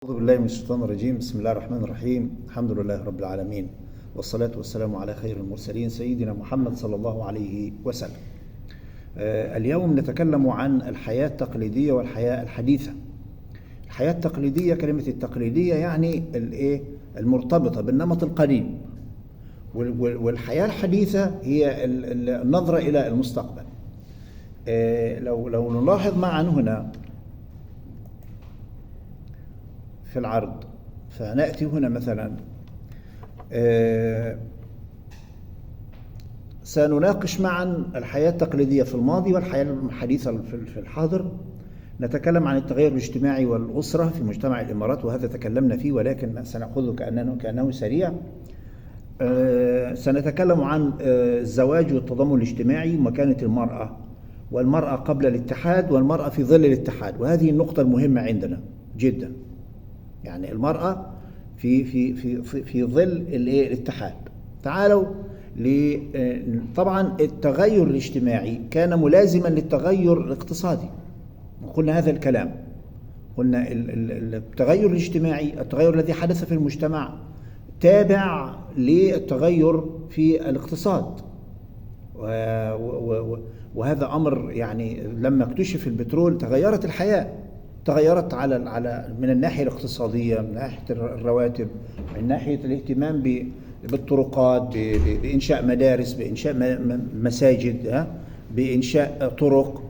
أعوذ بالله من الشيطان الرجيم. بسم الله الرحمن الرحيم. الحمد لله رب العالمين، والصلاة والسلام على خير المرسلين سيدنا محمد صلى الله عليه وسلم. اليوم نتكلم عن الحياة التقليدية والحياة الحديثة. الحياة التقليدية، كلمة التقليدية يعني المرتبطة بالنمط القديم، والحياة الحديثة هي النظرة إلى المستقبل. لو نلاحظ معا هنا في العرض، فنأتي هنا مثلا سنناقش معا الحياة التقليدية في الماضي والحياة الحديثة في الحاضر. نتكلم عن التغير الاجتماعي والأسرة في مجتمع الإمارات، وهذا تكلمنا فيه ولكن سنأخذه كأنه سريع. سنتكلم عن الزواج والتضامن الاجتماعي ومكانة المرأة، والمرأة قبل الاتحاد والمرأة في ظل الاتحاد، وهذه النقطة المهمة عندنا جدا. يعني المرأة في ظل الاتحاد. تعالوا طبعا التغير الاجتماعي كان ملازما للتغير الاقتصادي، وقلنا هذا الكلام. قلنا التغير الاجتماعي، التغير الذي حدث في المجتمع تابع للتغير في الاقتصاد، وهذا أمر يعني لما اكتشف البترول تغيرت الحياة، تغيرت على من الناحية الاقتصادية، من ناحية الرواتب، من ناحية الاهتمام بالطرقات، بإنشاء مدارس، بإنشاء مساجد، بإنشاء طرق.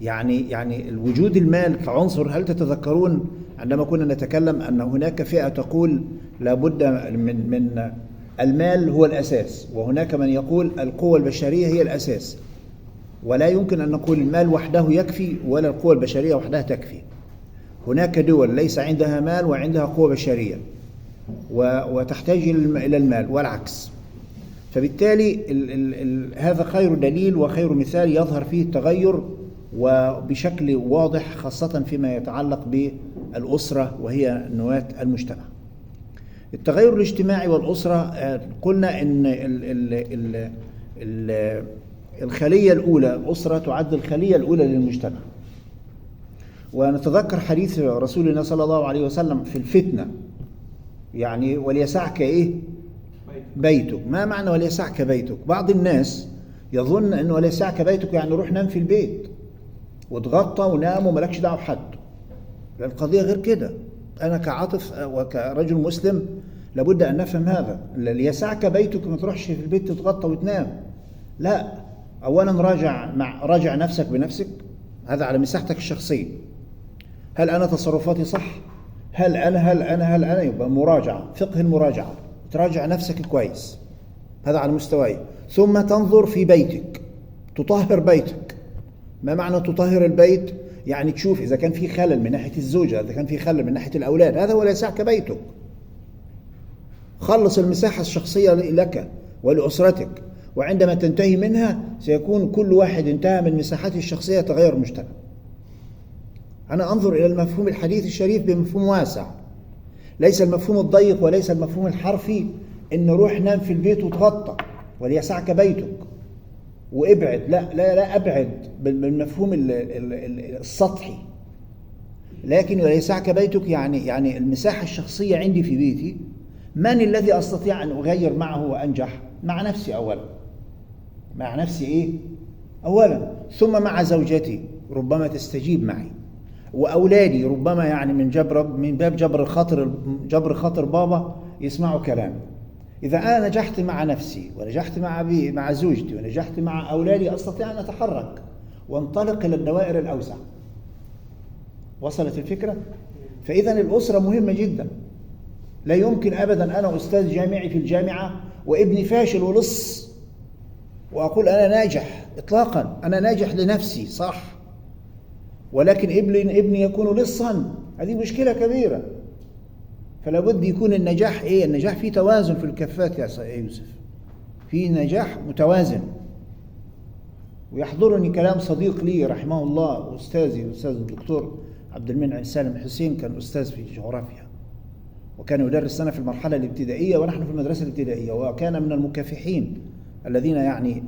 يعني الوجود المال كعنصر. هل تتذكرون عندما كنا نتكلم أن هناك فئة تقول لابد من المال هو الأساس، وهناك من يقول القوة البشرية هي الأساس، ولا يمكن أن نقول المال وحده يكفي ولا القوة البشرية وحدها تكفي. هناك دول ليس عندها مال وعندها قوة بشرية وتحتاج إلى المال والعكس. فبالتالي هذا خير دليل وخير مثال يظهر فيه التغير وبشكل واضح، خاصة فيما يتعلق بالأسرة وهي نواة المجتمع. التغير الاجتماعي والأسرة، قلنا أن الخلية الأولى، الأسرة تعد الخلية الأولى للمجتمع. ونتذكر حديث رسولنا صلى الله عليه وسلم في الفتنة، يعني وليسعك إيه؟ بيتك. ما معنى وليسعك بيتك؟ بعض الناس يظن أنه وليسعك بيتك يعني روح نام في البيت وتغطى ونام وملكش دعوة بحد. القضية غير كده. أنا كعاطف وكرجل مسلم لابد أن نفهم هذا. ليسعك بيتك ما تروحش في البيت تتغطى وتنام، لا. أولا راجع نفسك بنفسك، هذا على مساحتك الشخصية. هل أنا تصرفاتي صح؟ هل أنا يبقى مراجعة، فقه المراجعة، تراجع نفسك كويس، هذا على مستواي. ثم تنظر في بيتك، تطهر بيتك. ما معنى تطهر البيت؟ يعني تشوف إذا كان في خلل من ناحية الزوجة، إذا كان في خلل من ناحية الأولاد، هذا ولا يسعك بيتك. خلص المساحة الشخصية لك ولأسرتك، وعندما تنتهي منها سيكون كل واحد انتهى من مساحته الشخصية تغير المجتمع. أنا أنظر إلى المفهوم الحديث الشريف بمفهوم واسع، ليس المفهوم الضيق وليس المفهوم الحرفي إن روح نام في البيت وتغطى وليسعك بيتك وابعد. لا أبعد بالمفهوم السطحي، لكن وليسعك بيتك يعني المساحة الشخصية عندي في بيتي. من الذي أستطيع أن أغير معه وأنجح؟ مع نفسي أولا. مع نفسي إيه؟ أولا، ثم مع زوجتي ربما تستجيب معي، وأولادي ربما يعني من باب جبر خاطر بابا يسمعوا كلام. إذا أنا نجحت مع نفسي ونجحت مع زوجتي ونجحت مع أولادي، أستطيع أن أتحرك وانطلق إلى الدوائر الأوسع. وصلت الفكرة؟ فإذا الأسرة مهمة جدا. لا يمكن أبدا أنا أستاذ جامعي في الجامعة وابني فاشل ولص وأقول أنا ناجح. إطلاقا، أنا ناجح لنفسي صح، ولكن ابني يكون لصا، هذه مشكلة كبيرة. فلا بد يكون النجاح إيه؟ النجاح فيه توازن في الكفات يا يوسف، فيه نجاح متوازن. ويحضرني كلام صديق لي رحمه الله، أستاذ الدكتور عبد المنعم سالم حسين، كان أستاذ في الجغرافيا وكان يدرس لنا في المرحلة الابتدائية ونحن في المدرسة الابتدائية، وكان من المكافحين الذين يعني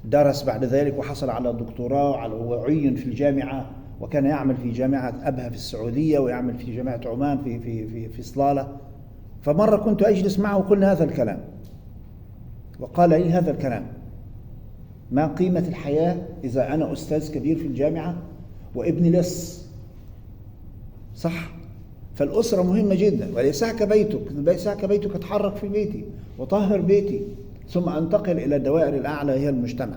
درس بعد ذلك وحصل على دكتوراه وعين في الجامعة وكان يعمل في جامعة أبها في السعودية، ويعمل في جامعة عمان في صلالة. فمرة كنت أجلس معه وقلنا هذا الكلام، وقال لي هذا الكلام: ما قيمة الحياة إذا أنا أستاذ كبير في الجامعة وابني لص؟ صح؟ فالأسرة مهمة جدا. وليسعك بيتك أتحرك في بيتي وطهر بيتي ثم أنتقل إلى الدوائر الأعلى هي المجتمع.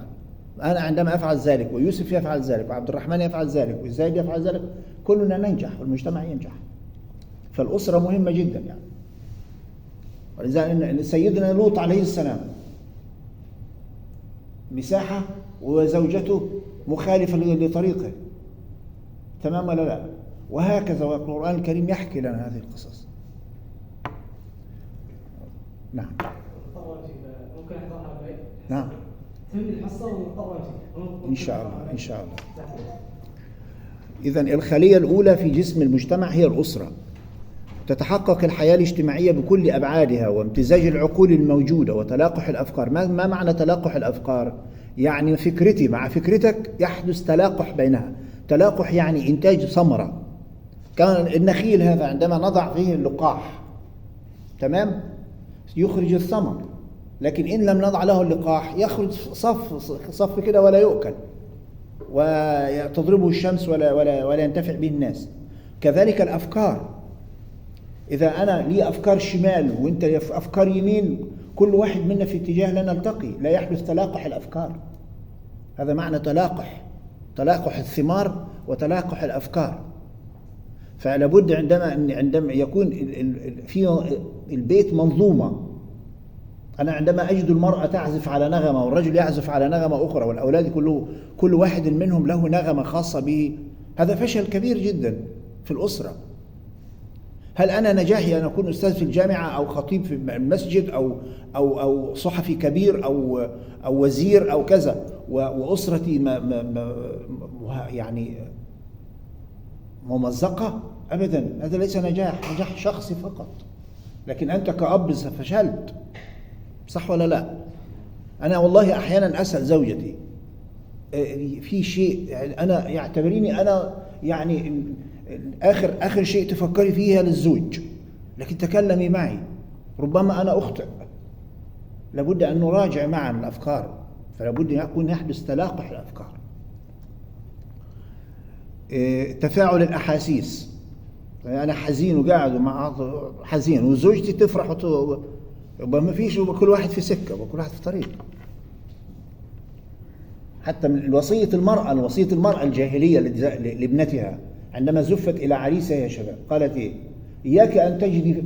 أنا عندما أفعل ذلك، ويوسف يفعل ذلك، وعبد الرحمن يفعل ذلك، وزايد يفعل ذلك، كلنا ننجح والمجتمع ينجح. فالأسرة مهمة جدا يعني. ولذلك سيدنا لوط عليه السلام مساحة وزوجته مخالفة لطريقه، تمام ولا لا؟ وهكذا، والقرآن الكريم يحكي لنا هذه القصص. نعم. ممكن أحضرها بعيد؟ نعم. تمني الحصة ونطبع إن شاء الله إن شاء الله. إذن الخلية الأولى في جسم المجتمع هي الأسرة. تتحقق الحياة الاجتماعية بكل أبعادها وامتزاج العقول الموجودة وتلاقح الأفكار. ما معنى تلاقح الأفكار؟ يعني فكرتي مع فكرتك يحدث تلاقح بينها. تلاقح يعني إنتاج ثمرة. كان النخيل هذا عندما نضع فيه اللقاح، تمام، يخرج الثمر، لكن إن لم نضع له اللقاح يخرج صف كده ولا يؤكل، وتضربه الشمس ولا ينتفع به الناس. كذلك الأفكار، إذا أنا لي أفكار شمال وإنت في أفكار يمين، كل واحد منا في اتجاه لا نلتقي، لا يحدث تلاقح الأفكار. هذا معنى تلاقح الثمار وتلاقح الأفكار. فلا بد عندما يكون في البيت منظومة. أنا عندما أجد المرأة تعزف على نغمة والرجل يعزف على نغمة أخرى والأولاد كل واحد منهم له نغمة خاصة به، هذا فشل كبير جدا في الأسرة. هل أنا نجاحي أن أكون أستاذ في الجامعة أو خطيب في المسجد أو صحفي كبير أو وزير أو كذا، وأسرتي يعني ممزقة؟ أبدا، هذا ليس نجاح شخصي فقط، لكن أنت كأب فشلت. صح ولا لا؟ أنا والله أحيانا أسأل زوجتي في شيء، أنا يعتبريني أنا يعني آخر شيء تفكري فيها للزوج، لكن تكلمي معي، ربما أنا أخطئ. لابد أن نراجع معا الأفكار، فلابد أن يكون يحدث تلاقح الأفكار. تفاعل الأحاسيس، أنا حزين وقاعد مع حزين وزوجتي تفرح ما فيش، كل واحد في سكة وكل واحد في طريق. حتى من وصية المرأة الجاهلية لابنتها عندما زفت إلى عريسها يا شباب، قالت إيه؟ إياك أن تجدي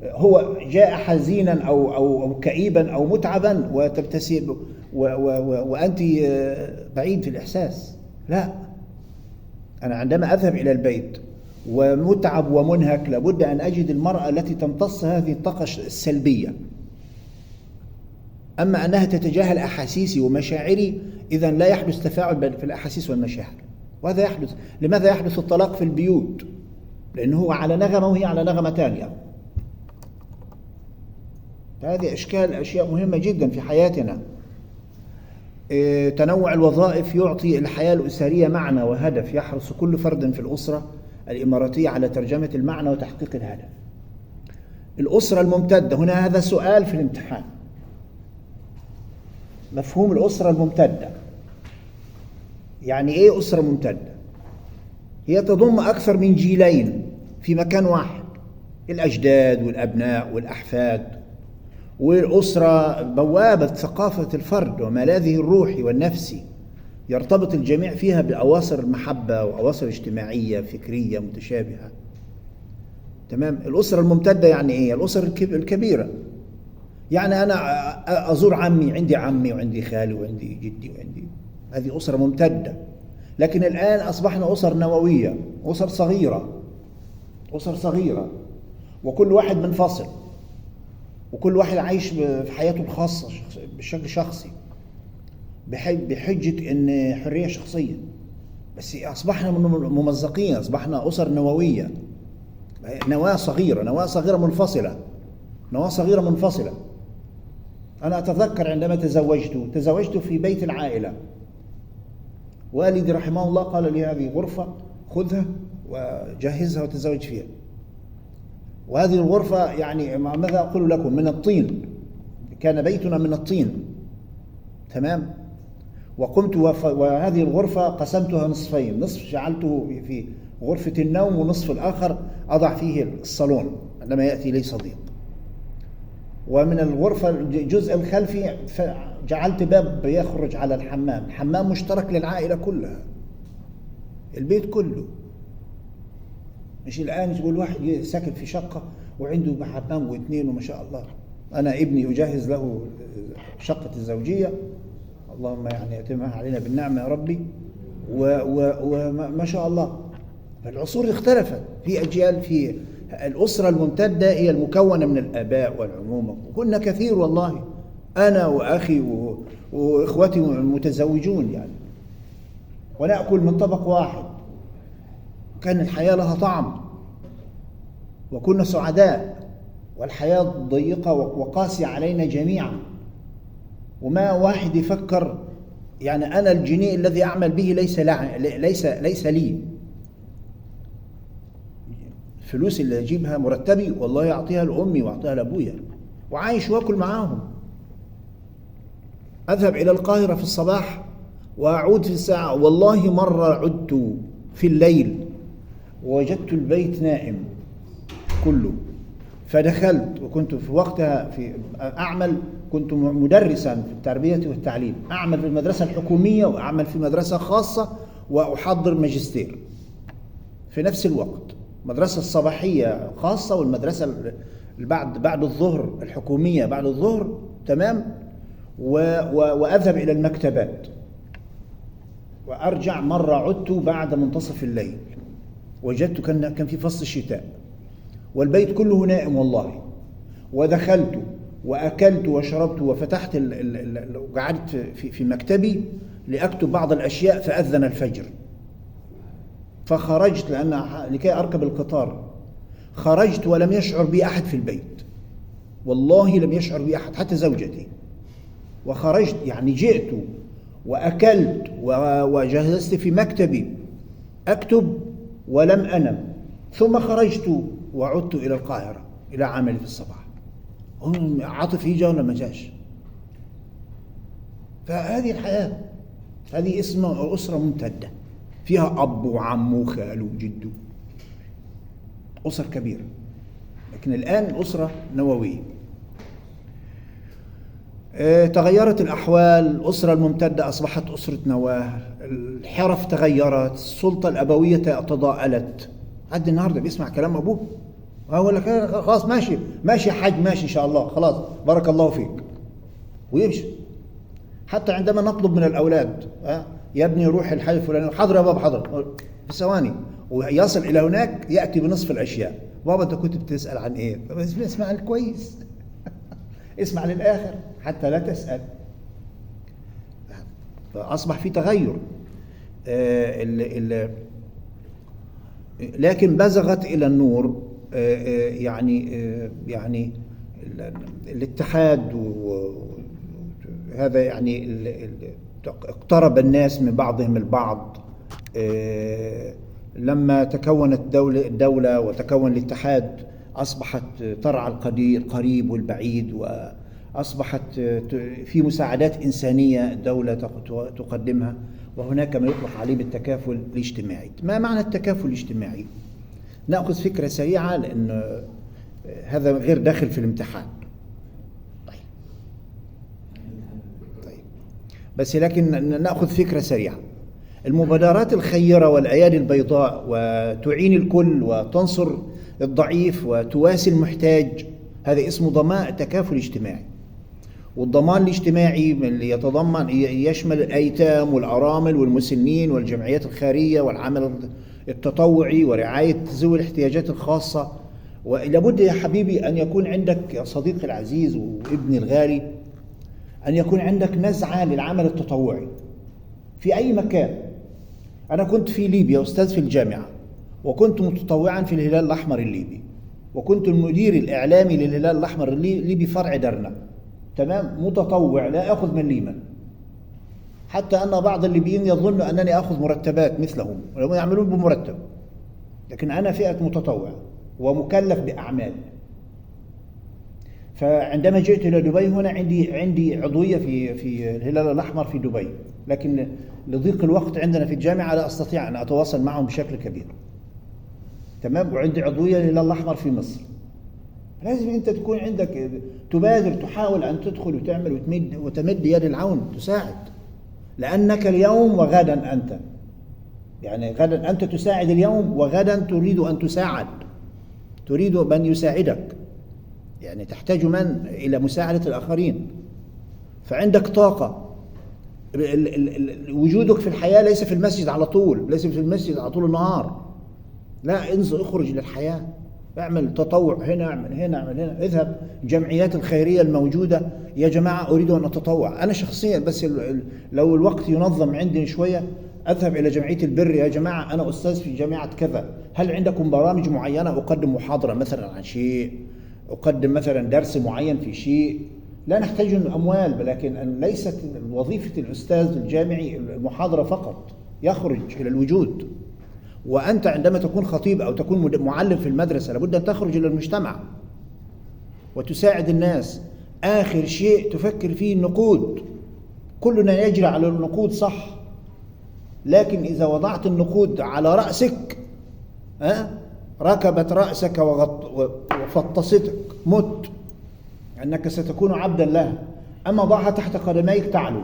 هو جاء حزينا أو كئيبا أو متعبا وتبتسم وأنت بعيد في الإحساس. لا، أنا عندما أذهب إلى البيت ومتعب ومنهك لابد أن أجد المرأة التي تمتص هذه الطاقة السلبية. أما أنها تتجاهل أحاسيسي ومشاعري، إذن لا يحدث تفاعل في الأحاسيس والمشاعر. وهذا يحدث. لماذا يحدث الطلاق في البيوت؟ لأنه هو على نغمة وهي على نغمة ثانية. هذه أشياء مهمة جدا في حياتنا. تنوع الوظائف يعطي الحياة الأسرية معنى وهدف. يحرص كل فرد في الأسرة الإماراتية على ترجمة المعنى وتحقيق الهدف. الأسرة الممتدة، هنا هذا سؤال في الامتحان، مفهوم الأسرة الممتدة. يعني إيه أسرة ممتدة؟ هي تضم أكثر من جيلين في مكان واحد، الأجداد والأبناء والأحفاد. والأسرة بوابة ثقافة الفرد وملاذه الروحي والنفسي، يرتبط الجميع فيها بأواصر المحبة وأواصر اجتماعية فكرية متشابهة. تمام. الأسرة الممتدة يعني إيه؟ الأسرة الكبيرة. يعني أنا أزور عمي وعندي خالي وعندي جدي وعندي، هذه أسرة ممتدة. لكن الآن أصبحنا أسر نووية، أسر صغيرة، وكل واحد منفصل، وكل واحد عايش في حياته الخاصة بشكل شخصي بحجة إن حرية شخصية. بس أصبحنا ممزقين، أصبحنا أسر نووية، نواة صغيرة منفصلة. أنا أتذكر عندما تزوجت في بيت العائلة، والدي رحمه الله قال لي هذه غرفة خذها وجهزها وتزوج فيها. وهذه الغرفة يعني ماذا أقول لكم، من الطين، كان بيتنا من الطين، تمام. وقمت وهذه الغرفة قسمتها نصفين، نصف جعلته في غرفة النوم ونصف الآخر أضع فيه الصالون عندما يأتي لي صديق. ومن الغرفة الجزء الخلفي جعلت باب يخرج على الحمام، حمام مشترك للعائلة كلها، البيت كله. مش الآن تقول واحد ساكن في شقة وعنده حمام واثنين وما شاء الله. أنا ابني أجهز له شقة الزوجية، اللهم يعني يتمها علينا بالنعمة يا ربي، وما شاء الله. العصور اختلفت، في أجيال، في الأسرة الممتدة هي المكونة من الآباء والعمومة، وكنا كثير والله، أنا وأخي وإخوتي المتزوجون يعني، ونأكل من طبق واحد، كان الحياة لها طعم وكنا سعداء، والحياة ضيقة وقاسية علينا جميعا، وما واحد يفكر يعني أنا الجنيه الذي أعمل به ليس لي، الفلوس اللي أجيبها مرتبي والله أعطيها لأمي وأعطيها لأبويا وعايش وأكل معاهم. أذهب إلى القاهرة في الصباح وأعود في الساعة، والله مرة عدت في الليل ووجدت البيت نائم كله، فدخلت، وكنت في وقتها كنت مدرسا في التربية والتعليم، أعمل في المدرسة الحكومية وأعمل في مدرسة خاصة وأحضر ماجستير في نفس الوقت، مدرسة الصباحية خاصة والمدرسة بعد الظهر الحكومية بعد الظهر، تمام. وأذهب إلى المكتبات وأرجع. مرة عدت بعد منتصف الليل وجدت كان في فصل الشتاء والبيت كله نائم والله، ودخلت وأكلت وشربت وفتحت وقعدت في مكتبي لأكتب بعض الأشياء، فأذن الفجر، فخرجت لكي أركب القطار. خرجت ولم يشعر بي أحد في البيت، والله لم يشعر بي أحد حتى زوجتي. وخرجت يعني جئت وأكلت وجهزت في مكتبي أكتب ولم أنم، ثم خرجت وعدت إلى القاهرة إلى عملي في الصباح. عاطف يجا ولا ما جاش؟ فهذه الحياة، هذه اسمها أسرة ممتدة فيها أب وعم وخال وجد، أسر كبيرة. لكن الآن أسرة نووية. تغيرت الأحوال، الأسرة الممتدة أصبحت أسرة نواة، الحرف تغيرت، السلطة الأبوية تضاءلت. حد النهاردة بيسمع كلام أبوه أقول لك خلاص ماشي حاج، ماشي إن شاء الله، خلاص بارك الله فيك، ويمشي. حتى عندما نطلب من الأولاد يا ابني روح الحي الفلاني، حاضر يا بابا حاضر، بثواني، ويصل إلى هناك يأتي بنصف الأشياء. بابا أنت كنت بتسأل عن إيه؟ بس اسمع الكويس اسمع للآخر حتى لا تسأل. فأصبح في تغير. لكن بزغت إلى النور يعني الاتحاد، وهذا يعني اقترب الناس من بعضهم البعض. لما تكونت الدولة وتكون الاتحاد أصبحت ترعى القريب والبعيد، وأصبحت في مساعدات إنسانية الدولة تقدمها، وهناك ما يطلق عليه بالتكافل الاجتماعي. ما معنى التكافل الاجتماعي؟ نأخذ فكرة سريعة لأن هذا غير داخل في الامتحان. طيب. بس لكن نأخذ فكرة سريعة. المبادرات الخيرة والأيادي البيضاء وتعين الكل وتنصر الضعيف وتواسي المحتاج، هذا اسمه ضمان تكافل اجتماعي. والضمان الاجتماعي اللي يشمل الأيتام والأرامل والمسنين والجمعيات الخيرية والعمل التطوعي ورعاية ذوي الاحتياجات الخاصة. ولابد يا حبيبي أن يكون عندك يا صديقي العزيز وابني الغالي، أن يكون عندك نزعة للعمل التطوعي في أي مكان. أنا كنت في ليبيا أستاذ في الجامعة، وكنت متطوعا في الهلال الأحمر الليبي، وكنت المدير الإعلامي للهلال الأحمر الليبي فرع درنا، تمام، متطوع لا أخذ مليما. حتى أن بعض الليبيين يظن أنني أخذ مرتبات مثلهم ولم يعملون بمرتب، لكن أنا فئة متطوع ومكلف بأعمال. فعندما جئت إلى دبي هنا عندي عضوية في الهلال الأحمر في دبي، لكن لضيق الوقت عندنا في الجامعة لا أستطيع أن أتواصل معهم بشكل كبير. تمام. وعندي عضوية للهلال الأحمر في مصر. لازم أنت تكون عندك تبادر، تحاول أن تدخل وتعمل وتمد يد العون، تساعد، لأنك اليوم وغدا أنت، يعني غدا أنت تساعد اليوم وغدا تريد أن تساعد، تريد من يساعدك، يعني تحتاج من إلى مساعدة الآخرين. فعندك طاقة. وجودك في الحياة ليس في المسجد على طول، ليس في المسجد على طول النهار، لا، انزل اخرج للحياة، اعمل تطوع هنا، اعمل هنا، اعمل هنا، اذهب الجمعيات الخيرية الموجودة. يا جماعة أريد أن أتطوع أنا شخصيا، بس لو الوقت ينظم عندي شوية أذهب إلى جمعية البر. يا جماعة أنا أستاذ في جامعة كذا، هل عندكم برامج معينة؟ أقدم محاضرة مثلا عن شيء، أقدم مثلا درس معين في شيء. لا نحتاج أموال، ولكن ليست وظيفة الأستاذ الجامعي المحاضرة فقط، يخرج إلى الوجود. وأنت عندما تكون خطيب أو تكون معلم في المدرسة لابد أن تخرج إلى المجتمع وتساعد الناس. آخر شيء تفكر فيه النقود، كلنا يجري على النقود صح، لكن إذا وضعت النقود على رأسك ركبت رأسك وفطستك، مت، أنك ستكون عبدا لها. أما ضعها تحت قدميك تعلو.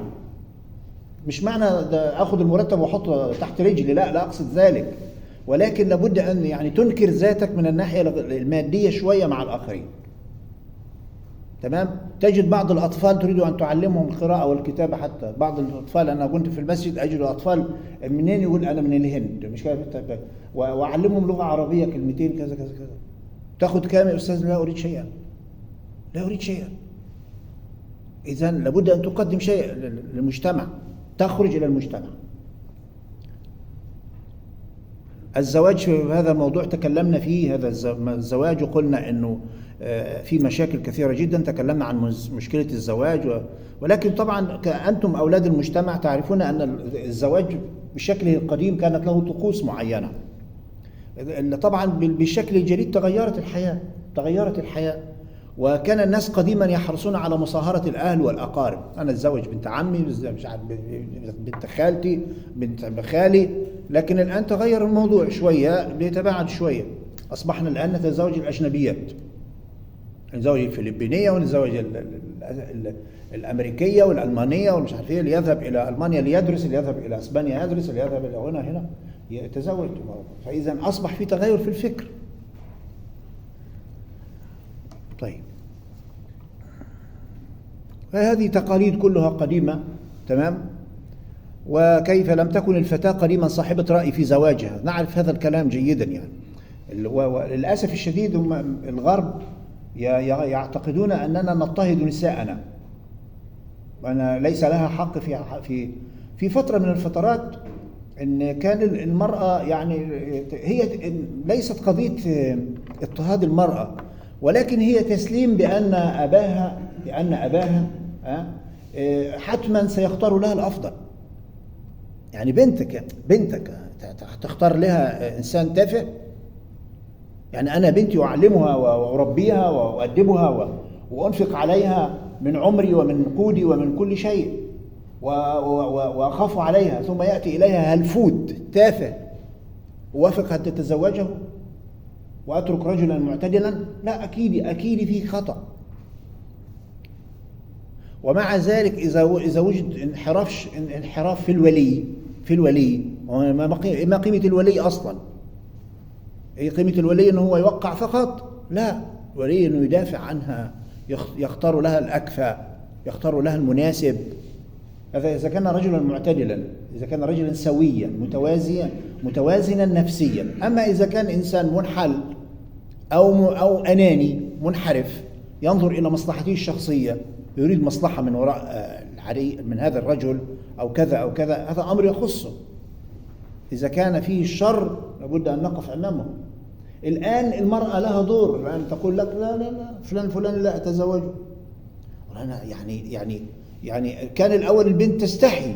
مش معنى أخذ المرتب وأحطه تحت رجلي، لا أقصد ذلك، ولكن لابد أن يعني تنكر ذاتك من الناحية المادية شوية مع الآخرين. تمام. تجد بعض الأطفال تريد أن تعلمهم القراءة والكتابة. حتى بعض الأطفال، أنا كنت في المسجد أجد أطفال منين، يقول أنا من الهند، مش كده، وأعلمهم لغة عربية كلمتين كذا كذا كذا. تأخذ كام يا أستاذ؟ لا أريد شيئا، لا أريد شيئا. إذن لابد أن تقدم شيء للمجتمع، تخرج إلى المجتمع. الزواج، في هذا الموضوع تكلمنا فيه، هذا الزواج، وقلنا أنه في مشاكل كثيرة جدا. تكلمنا عن مشكلة الزواج، ولكن طبعا أنتم أولاد المجتمع تعرفون أن الزواج بشكله القديم كانت له طقوس معينة. طبعا بالشكل الجديد تغيرت الحياة، وكان الناس قديما يحرصون على مصاهرة الأهل والأقارب. أنا أتزوج بنت عمي، مش عارف بنت خالتي، بنت خالي. لكن الآن تغير الموضوع شوية، بيتباعد شوية. أصبحنا الآن نتزوج الأجنبيات، نتزوج الفلبينية ونتزوج الأمريكية والألمانية والمش عارف إيه، اللي يذهب إلى ألمانيا ليدرس، اللي يذهب إلى إسبانيا يدرس، اللي يذهب إلى هنا يتزوج. فإذا أصبح في تغير في الفكر. طيب، فهذه تقاليد كلها قديمة. تمام. وكيف لم تكن الفتاة قديما صاحبة رأي في زواجها، نعرف هذا الكلام جيدا يعني. وللأسف الشديد الغرب يعتقدون أننا نضطهد نساءنا، وأن ليس لها حق في فترة من الفترات. إن كان المرأة يعني هي ليست قضية اضطهاد المرأة، ولكن هي تسليم بأن أباها حتما سيختار لها الأفضل. يعني بنتك تختار لها إنسان تافه؟ يعني أنا بنتي أعلمها وأربيها وأؤدبها وأنفق عليها من عمري ومن نقودي ومن كل شيء، وأخاف عليها، ثم يأتي إليها هلفود تافه ووافق أن تتزوجه وأترك رجلا معتدلا؟ لا، أكيد فيه خطأ. ومع ذلك إذا وجد انحراف في الولي، ما قيمة الولي أصلا؟ قيمة الولي أنه هو يوقع فقط؟ لا، الولي أنه يدافع عنها، يختار لها الأكفأ، يختار لها المناسب. هذا إذا كان رجلا معتدلا، إذا كان رجلا سويا متوازنا نفسيا. أما إذا كان إنسان منحل أو أناني منحرف، ينظر إلى مصلحته الشخصية، يريد مصلحة من وراء من هذا الرجل أو كذا أو كذا، هذا أمر يخصه. إذا كان فيه الشر لابد أن نقف أمامه. الآن المرأة لها دور، الآن تقول لك لا فلان لا أتزوجه. أنا يعني كان الأول البنت تستحي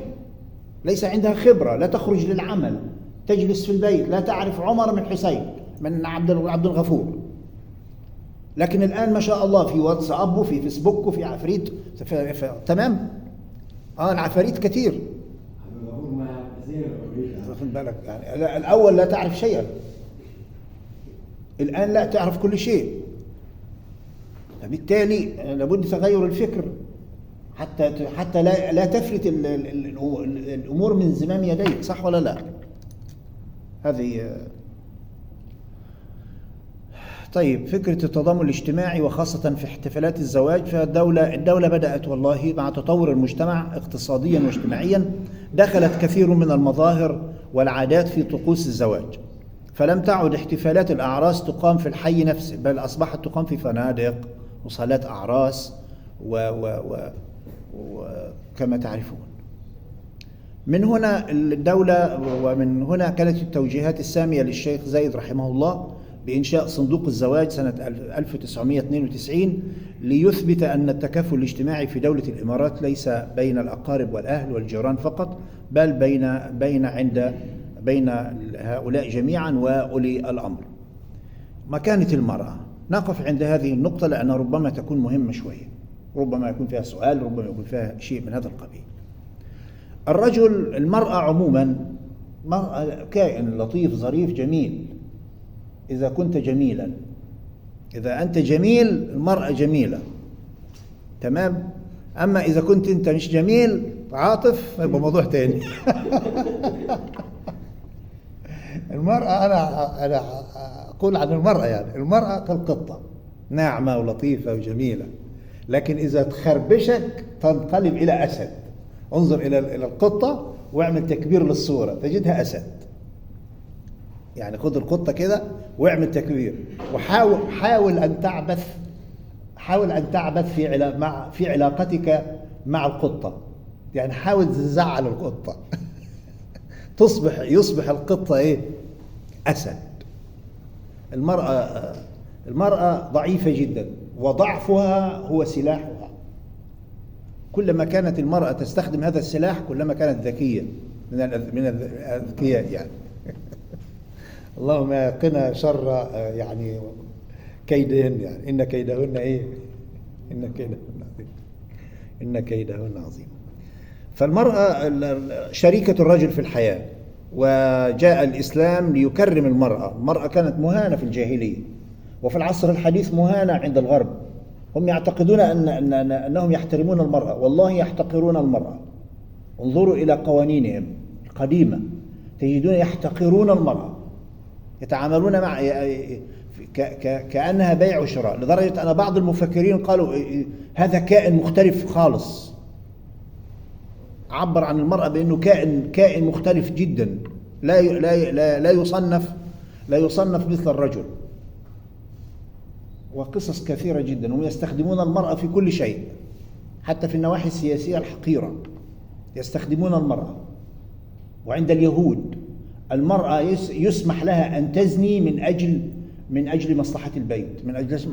ليس عندها خبرة، لا تخرج للعمل، تجلس في البيت، لا تعرف عمر من حسين من عبد الغفور. لكن الآن ما شاء الله في واتساب وفي فيسبوك وفي عفريت تمام. العفاريت كثير. واخد بالك يعني الأول لا تعرف شيئا، الآن لا تعرف كل شيء. فبالتالي لابد تغير الفكر حتى لا تفلت الأمور من زمام يديك، صح ولا لا؟ هذه طيب. فكرة التضامن الاجتماعي وخاصة في احتفالات الزواج، فالدولة بدأت والله مع تطور المجتمع اقتصاديا واجتماعيا، دخلت كثير من المظاهر والعادات في طقوس الزواج، فلم تعد احتفالات الأعراس تقام في الحي نفسه، بل أصبحت تقام في فنادق وصالات أعراس وكما تعرفون. من هنا الدولة، ومن هنا كانت التوجيهات السامية للشيخ زايد رحمه الله بإنشاء صندوق الزواج سنة 1992 ليثبت أن التكافل الاجتماعي في دولة الإمارات ليس بين الأقارب والأهل والجيران فقط، بل بين هؤلاء جميعا وأولي الأمر. مكانة المرأة، نقف عند هذه النقطة لأن ربما تكون مهمة شوية، ربما يكون فيها سؤال، ربما يكون فيها شيء من هذا القبيل. المرأة عموما كائن لطيف ظريف جميل إذا كنت جميلا. إذا أنت جميل المرأة جميلة، تمام. أما إذا كنت أنت مش جميل عاطف يبقى موضوع تاني. المرأة أنا أقول عن المرأة يعني المرأة كالقطة، ناعمة ولطيفة وجميلة، لكن إذا تخربشك تنقلب إلى أسد. انظر إلى القطة واعمل تكبير للصورة تجدها أسد. يعني خذ القطة كده واعمل تكبير، وحاول أن تعبث في علاقتك مع القطة، يعني حاول تزعل القطة. يصبح القطة أسد. المرأة ضعيفة جدا، وضعفها هو سلاحها. كلما كانت المرأة تستخدم هذا السلاح كلما كانت ذكية من الذكيات يعني. اللهم قنا شر يعني كيدهن، يعني إن كيدهن إن كيدهن عظيم. فالمرأة شريكة الرجل في الحياة، وجاء الإسلام ليكرم المرأة. المرأة كانت مهانة في الجاهلية، وفي العصر الحديث مهانة عند الغرب. هم يعتقدون أنهم يحترمون المرأة، والله يحتقرون المرأة. انظروا إلى قوانينهم القديمة تجدون يحتقرون المرأة، يتعاملون مع كأنها بيع وشراء، لدرجة أن بعض المفكرين قالوا هذا كائن مختلف خالص. عبر عن المرأة بأنه كائن مختلف جدا، لا يصنف مثل الرجل. وقصص كثيرة جدا. هم يستخدمون المرأة في كل شيء، حتى في النواحي السياسية الحقيرة يستخدمون المرأة. وعند اليهود المرأة يسمح لها أن تزني من أجل مصلحة البيت،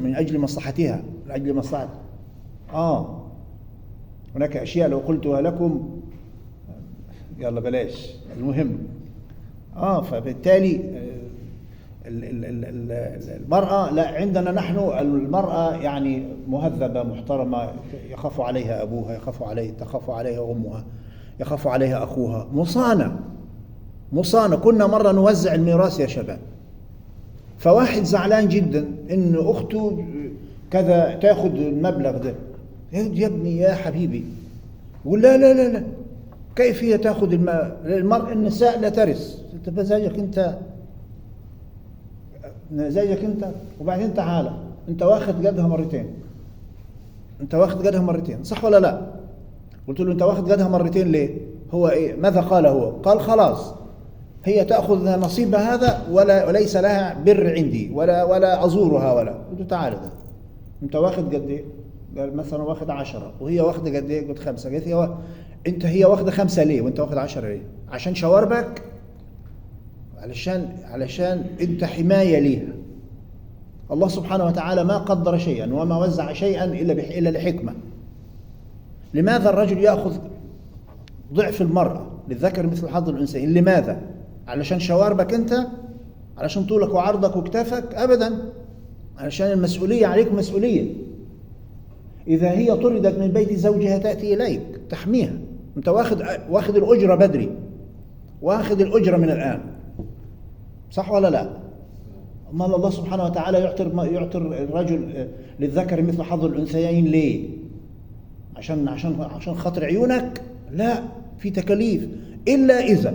من أجل مصلحتها، من أجل مصلحة. هناك أشياء لو قلتها لكم يلا بلاش، المهم. فبالتالي المرأة، لا، عندنا نحن المرأة يعني مهذبة محترمة، يخاف عليها أبوها، تخاف عليها أمها، يخاف عليها أخوها، مصانة. كنا مرة نوزع الميراث يا شباب، فواحد زعلان جدا إن أخته كذا تأخذ المبلغ ده. يا ابني يا حبيبي، ولا لا لا لا، كيف هي تأخذ النساء لا ترث. انت مزاجك انت، وبعدين تعالى انت واخد قدها مرتين، صح ولا لا؟ قلت له انت واخد قدها مرتين ليه؟ هو ماذا قال هو؟ قال خلاص هي تأخذ نصيبها هذا وليس لها بر عندي ولا أزورها ولا. قلت له تعالى ده انت واخد قد ايه؟ قال مثلا واخد 10، وهي واخده قد ايه؟ قلت 5. قالت هي واخده 5 ليه وانت واخد 10 ليه؟ عشان شواربك، علشان انت حماية ليها. الله سبحانه وتعالى ما قدر شيئا وما وزع شيئا إلا لحكمة. لماذا الرجل يأخذ ضعف المرأة؟ للذكر مثل حظ الأنثيين. لماذا؟ علشان شواربك أنت؟ علشان طولك وعرضك وكتافك؟ أبدا، علشان المسؤولية عليك مسؤولية. إذا هي طردت من بيت زوجها تأتي إليك تحميها، أنت واخد الأجرة بدري، واخد الأجرة من الآن، صح ولا لا؟ أما الله سبحانه وتعالى يعطي الرجل للذكر مثل حظ الأنثيين ليه؟ عشان خاطر عيونك؟ لا، في تكاليف. إلا إذا،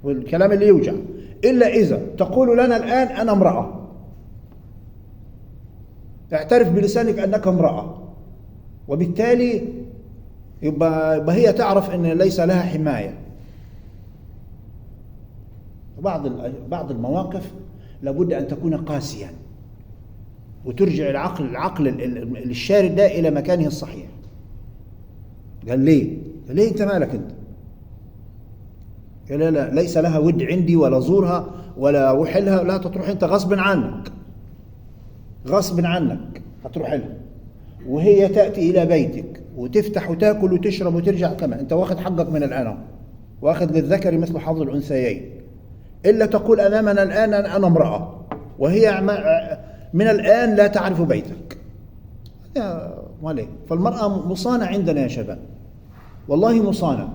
والكلام اللي يوجع، إلا إذا تقول لنا الآن أنا امرأة، تعترف بلسانك أنك امرأة، وبالتالي يبقى هي تعرف أن ليس لها حماية. بعض المواقف لابد أن تكون قاسيا، وترجع العقل الشارد ده إلى مكانه الصحيح. قال ليه أنت مالك أنت؟ قال لا ليس لها ود عندي، ولا زورها ولا أروح لها. لا، تروح أنت غصب عنك هتروح لها، وهي تأتي إلى بيتك وتفتح وتأكل وتشرب وترجع كمان. أنت واخد حقك من الآن، واخد للذكر مثل حظ الأنثيين. إلا تقول أمامنا الآن أنا امرأة، وهي من الآن لا تعرف بيتك. فالمرأة مصانة عندنا يا شباب، والله مصانة.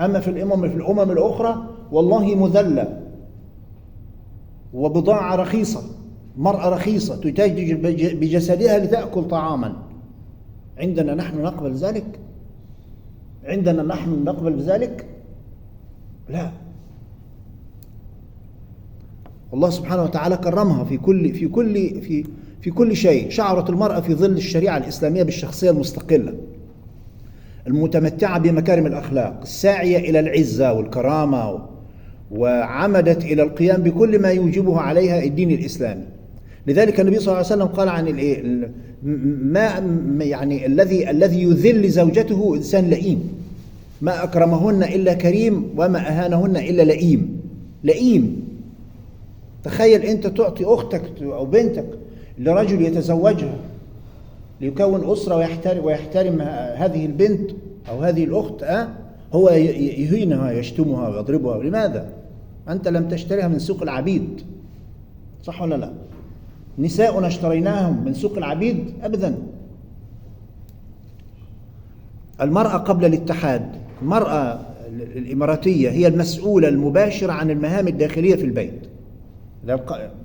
أما في الأمم الأخرى والله مذلة وبضاعة رخيصة، مرأة رخيصة تتاجج بجسدها لتأكل طعاما. عندنا نحن نقبل ذلك؟ عندنا نحن نقبل بذلك؟ لا. الله سبحانه وتعالى كرمها في كل شيء. شعرت المرأة في ظل الشريعة الإسلامية بالشخصية المستقلة المتمتعة بمكارم الأخلاق، الساعية إلى العزة والكرامة، وعمدت إلى القيام بكل ما يوجبه عليها الدين الإسلامي. لذلك النبي صلى الله عليه وسلم قال عن الذي يذل زوجته إنسان لئيم، ما أكرمهن إلا كريم، وما أهانهن إلا لئيم. تخيل أنت تعطي أختك أو بنتك لرجل يتزوجها ليكون أسرة ويحترم هذه البنت أو هذه الأخت، هو يهينها، يشتمها ويضربها. لماذا؟ أنت لم تشتريها من سوق العبيد، صح ولا لا؟ نساؤنا اشتريناهم من سوق العبيد؟ أبدا. المرأة قبل الاتحاد، المرأة الإماراتية هي المسؤولة المباشرة عن المهام الداخلية في البيت،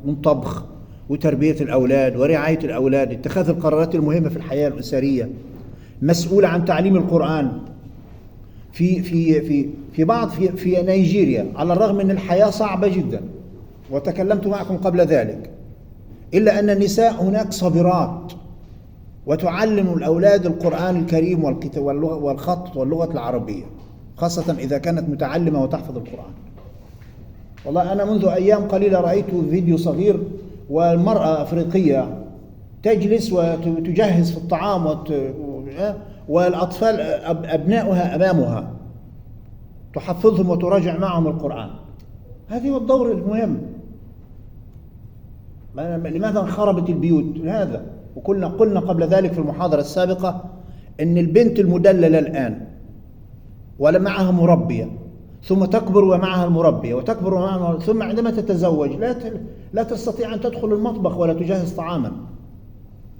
من طبخ وتربية الأولاد ورعاية الأولاد، اتخاذ القرارات المهمة في الحياة الأسرية، مسؤولة عن تعليم القرآن. في نيجيريا، على الرغم من الحياة صعبة جدا، وتكلمت معكم قبل ذلك، إلا أن النساء هناك صابرات، وتعلم الأولاد القرآن الكريم والخط واللغة العربية، خاصة إذا كانت متعلمة وتحفظ القرآن. والله أنا منذ أيام قليلة رأيت فيديو صغير، والمرأة أفريقية تجلس وتجهز في الطعام والأطفال أبناؤها أمامها تحفظهم وتراجع معهم القرآن. هذا هو الدور المهم. لماذا انخربت البيوت؟ هذا. قلنا قبل ذلك في المحاضرة السابقة أن البنت المدللة الآن ولا معها مربية، ثم تكبر ومعها المربية، وتكبر ومعها، ثم عندما تتزوج لا تستطيع أن تدخل المطبخ ولا تجهز طعاما.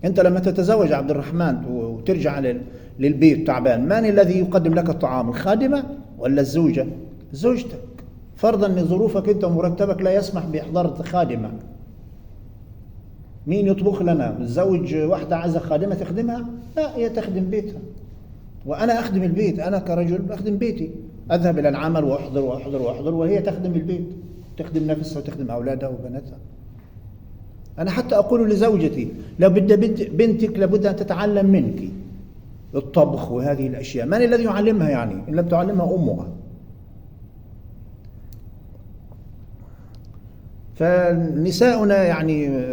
أنت لما تتزوج عبد الرحمن وترجع للبيت تعبان، من الذي يقدم لك الطعام؟ الخادمة ولا الزوجة؟ زوجتك. فرضا أن ظروفك أنت ومرتبك لا يسمح بإحضار خادمة، مين يطبخ لنا؟ الزوج واحدة عايزة خادمة تخدمها؟ لا، هي تخدم بيتها، وأنا أخدم البيت. أنا كرجل أخدم بيتي، أذهب إلى العمل وأحضر، وهي تخدم البيت، تخدم نفسها وتخدم أولادها وبناتها. أنا حتى أقول لزوجتي لابد بنتك لابد أن تتعلم منك الطبخ وهذه الأشياء. من الذي يعلمها يعني إن لم تعلمها أمها؟ فنساؤنا يعني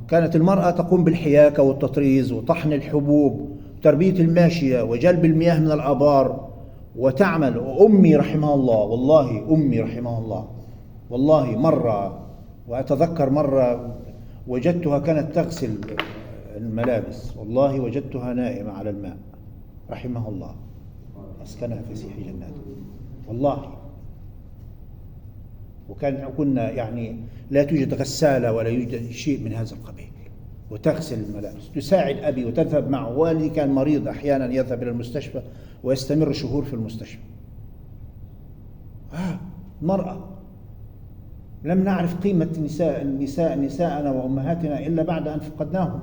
كانت المرأة تقوم بالحياكة والتطريز وطحن الحبوب وتربية الماشية وجلب المياه من الآبار وتعمل. أمي رحمها الله، والله أمي رحمها الله، والله مرة وأتذكر مرة وجدتها كانت تغسل الملابس، والله وجدتها نائمة على الماء رحمها الله. أسكنها فسيح جناته والله. كنا يعني لا توجد غسالة ولا يوجد شيء من هذا القبيل، وتغسل الملابس، تساعد أبي وتذهب معه. والدي كان مريض أحيانا يذهب إلى المستشفى ويستمر شهور في المستشفى. مرأة لم نعرف قيمة نساءنا وأمهاتنا إلا بعد أن فقدناهم.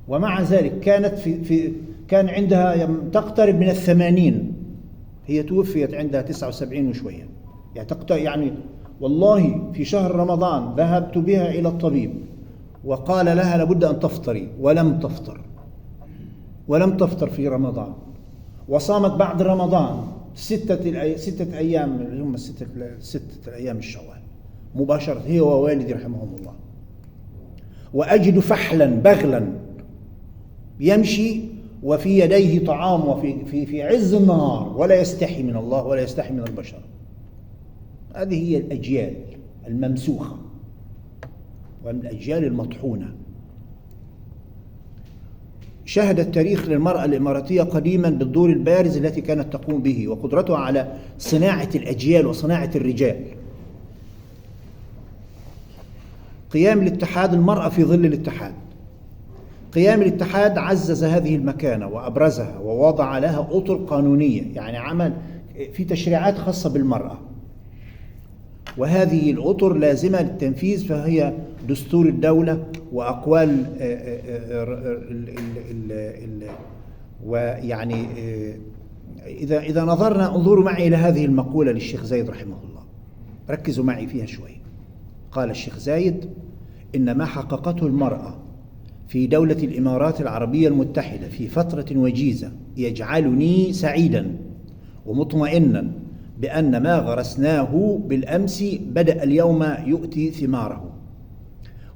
ومع ذلك كان عندها تقترب من 80. هي توفيت عندها 79 وشوية. يعني والله في شهر رمضان ذهبت بها إلى الطبيب وقال لها لابد أن تفطري، ولم تفطر في رمضان، وصامت بعد رمضان 6 أيام اللي هم 6 أيام الشوال مباشرة، هي ووالدي رحمهم الله. وأجد فحلا بغلا يمشي وفي يديه طعام وفي عز النهار، ولا يستحي من الله ولا يستحي من البشر. هذه هي الأجيال الممسوخة ومن الأجيال المطحونة. شهد التاريخ للمرأة الإماراتية قديما بالدور البارز التي كانت تقوم به، وقدرتها على صناعة الأجيال وصناعة الرجال. قيام الاتحاد، المرأة في ظل الاتحاد. قيام الاتحاد عزز هذه المكانة وأبرزها ووضع لها أطر قانونية، يعني عمل في تشريعات خاصة بالمرأة، وهذه الأطر لازمة للتنفيذ، فهي دستور الدولة وأقوال ويعني إذا نظرنا، انظروا معي إلى هذه المقولة للشيخ زايد رحمه الله، ركزوا معي فيها شوي. قال الشيخ زايد: إن ما حققته المرأة في دولة الإمارات العربية المتحدة في فترة وجيزة يجعلني سعيدا ومطمئنا بأن ما غرسناه بالأمس بدأ اليوم يؤتي ثماره،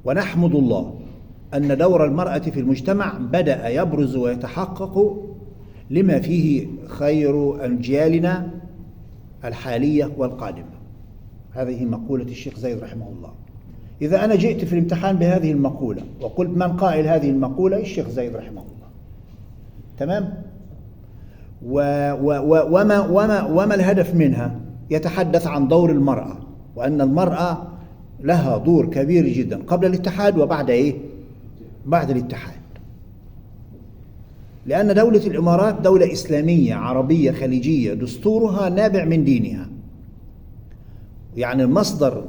ونحمد الله أن دور المرأة في المجتمع بدأ يبرز ويتحقق لما فيه خير أجيالنا الحالية والقادمة. هذه مقولة الشيخ زايد رحمه الله. إذا أنا جئت في الامتحان بهذه المقولة وقلت من قائل هذه المقولة؟ الشيخ زايد رحمه الله. تمام؟ وما الهدف منها؟ يتحدث عن دور المرأة، وأن المرأة لها دور كبير جدا قبل الاتحاد وبعد إيه؟ بعد الاتحاد. لأن دولة الإمارات دولة إسلامية عربية خليجية، دستورها نابع من دينها، يعني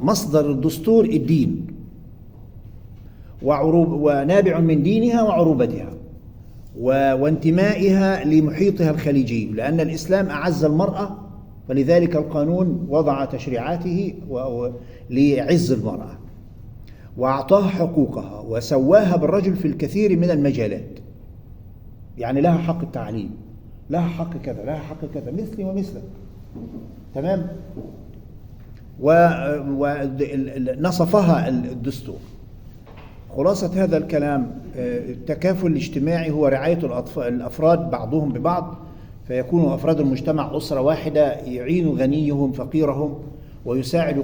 مصدر الدستور الدين، ونابع من دينها وعروبتها وانتمائها لمحيطها الخليجي، لأن الإسلام أعز المرأة، فلذلك القانون وضع تشريعاته ليعز المرأة وأعطاها حقوقها وسواها بالرجل في الكثير من المجالات. يعني لها حق التعليم، لها حق كذا، لها حق كذا، مثلي ومثلك. تمام؟ ونصفها الدستور. خلاصة هذا الكلام: التكافل الاجتماعي هو رعاية الأفراد بعضهم ببعض، فيكون أفراد المجتمع أسرة واحدة، يعين غنيهم فقيرهم، ويساعد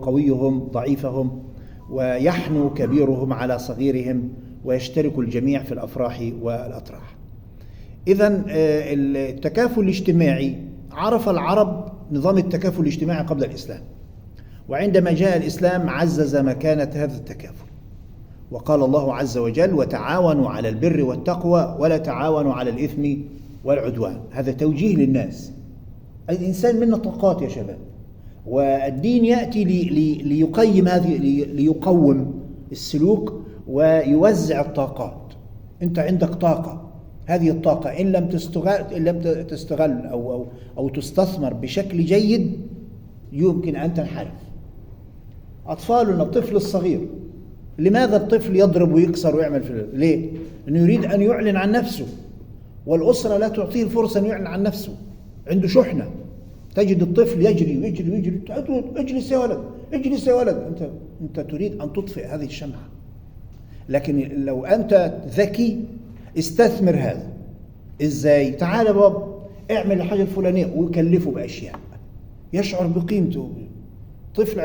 قويهم ضعيفهم، ويحنو كبيرهم على صغيرهم، ويشترك الجميع في الأفراح والأتراح. إذن التكافل الاجتماعي، عرف العرب نظام التكافل الاجتماعي قبل الإسلام، وعندما جاء الإسلام عزز مكانة هذا التكافل، وقال الله عز وجل: وتعاونوا على البر والتقوى ولا تعاونوا على الإثم والعدوان. هذا توجيه للناس. الإنسان منا طاقات يا شباب، والدين يأتي ليقوم السلوك ويوزع الطاقات. أنت عندك طاقة، هذه الطاقة إن لم تستغل أو تستثمر بشكل جيد يمكن أن تنحرف. أطفالنا، الطفل الصغير، لماذا الطفل يضرب ويكسر ويعمل ليه؟ لأنه يريد أن يعلن عن نفسه، والأسرة لا تعطيه الفرصة أن يعلن عن نفسه، عنده شحنة. تجد الطفل يجري ويجري ويجري، اجلس يا ولد، اجلس يا ولد. أنت تريد أن تطفئ هذه الشمعة. لكن لو أنت ذكي استثمر هذا. إزاي؟ تعال يا بابا اعمل الحاجة الفلانية، ويكلفه بأشياء يشعر بقيمته. طفل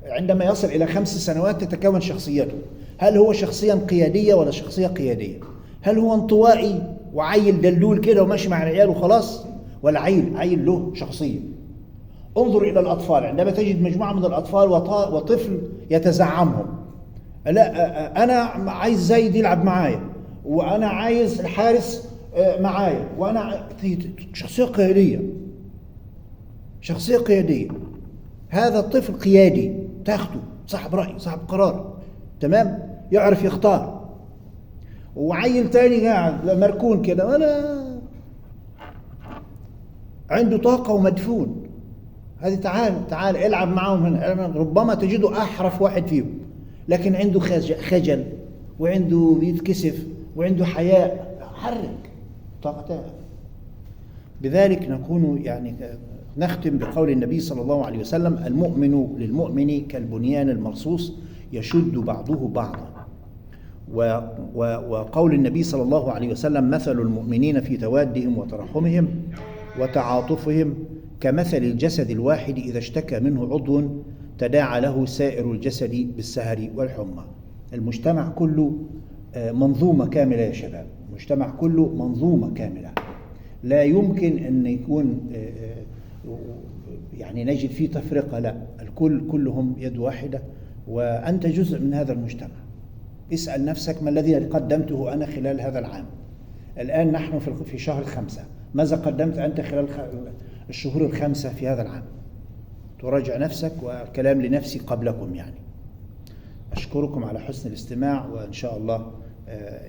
عندما يصل إلى 5 سنوات تتكون شخصيته. هل هو شخصيا قيادية ولا شخصية قيادية؟ هل هو انطوائي وعيل دلول كده وماشي مع العيال وخلاص، ولا عيل له شخصية؟ انظر إلى الأطفال، عندما تجد مجموعة من الأطفال وطفل يتزعمهم، لا أنا عايز زيد يلعب معايا، وأنا عايز الحارس معايا، وأنا شخصية قيادية، شخصية قيادية. هذا الطفل قيادي، تاخده صاحب رأي، صاحب قرار، تمام، يعرف يختار. وعيل تاني قاعد مركون كده ولا عنده طاقة ومدفون، هذه تعال العب معهم هنا، ربما تجده أحرف واحد فيهم، لكن عنده خجل وعنده يتكسف وعنده حياء، حرك طاقته. بذلك نكون يعني نختم بقول النبي صلى الله عليه وسلم: المؤمن للمؤمن كالبنيان المرصوص يشد بعضه بعضا. وقول النبي صلى الله عليه وسلم: مثل المؤمنين في توادهم وترحمهم وتعاطفهم كمثل الجسد الواحد إذا اشتكى منه عضو تداعى له سائر الجسد بالسهر والحمى. المجتمع كله منظومة كاملة يا شباب، المجتمع كله منظومة كاملة، لا يمكن أن يكون يعني نجد فيه تفرقة، لا، الكل كلهم يد واحدة، وأنت جزء من هذا المجتمع. اسأل نفسك: ما الذي قدمته أنا خلال هذا العام؟ الآن نحن في شهر 5، ماذا قدمت أنت خلال الشهور 5 في هذا العام؟ تراجع نفسك، والكلام لنفسي قبلكم يعني. أشكركم على حسن الاستماع، وإن شاء الله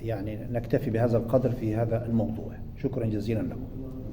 يعني نكتفي بهذا القدر في هذا الموضوع. شكرا جزيلا لكم.